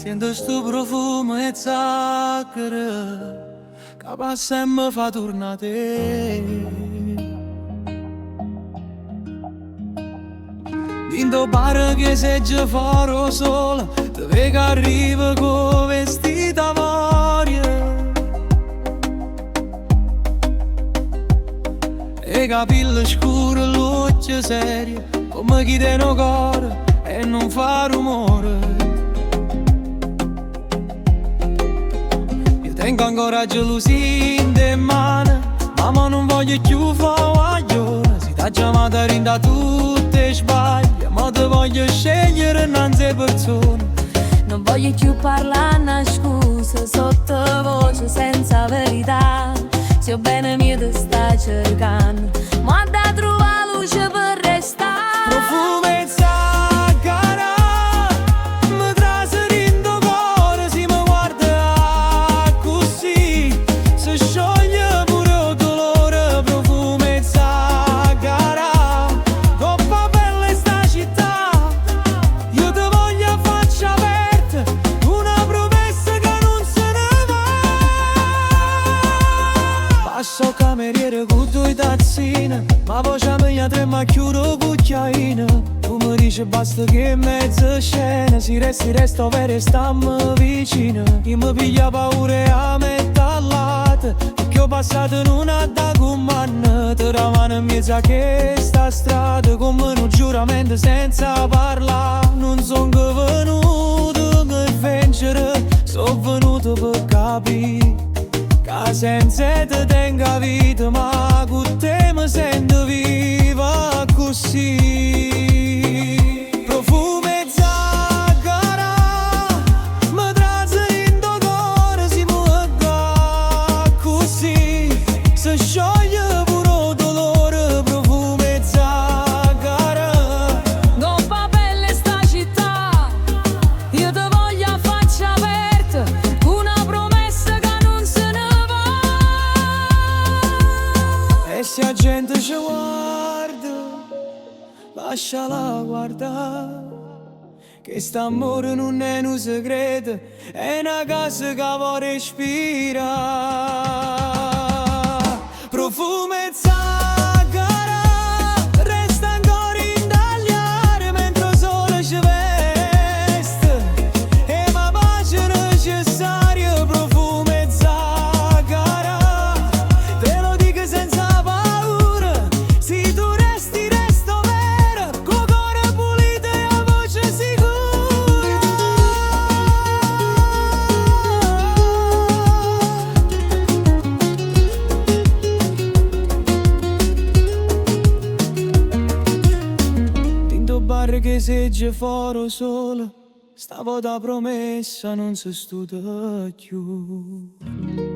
Sento sto profumo e zacchero che passa e mi fa tornare te. Dinto bar che se già farò sola, te vedi che arriva con vestita varia e capelli scuri, l'occhio serio, come chi te no cuore e non fa rumore. Io tengo ancora gelosia in mano, ma non voglio più fare guaglione. Si t'ha chiamata rinda tutte sbaglia, ma te voglio scegliere innanzi a persone. Non voglio più parlare una scusa sottovoce senza verità. Se ho bene mio te sta cercando, ma da trovare luce per restare. Profumo e zaccara mi traserindo cuore, si mi guarda così si scioglie pure il dolore. Profumo e zaccara, coppa bella sta città, io te voglio a faccia aperta, una promessa che non se ne va. Passo cameriere con due tazzine, ma voce mia trema chiudo cucchiaino. Tu mi dici basta che in mezzo scena si resta vero e stammi vicino. Io mi piglia paura e a metà latte, perché ho passato in una da comando. Te la mano in mezzo a questa strada, come un giuramento senza parlare. Non son che venuto per vincere, sono venuto per capire che senza te tengo a vita, ma con te mi sento viva così. Profumo e zaccara mi traserindo cuore, si muove così si scioglie pure il dolore. Profumo e zaccara, Coppa bella sta città, io te voglio a faccia aperta, una promessa che non se ne va. e se la gente ci guarda, lasciala guardare, che st'amore non è un segreto, è una casa che vuole respirare. Profumo e zaccara resta ancora in tagliare mentre il sole ci veste e ma pace necessaria. Profumo e zaccara, te lo dico senza paura, se tu resti resto vera, con cuore pulito e a voce sicura. Tinto bar che se già foro solo, stavo da promessa non si studia più.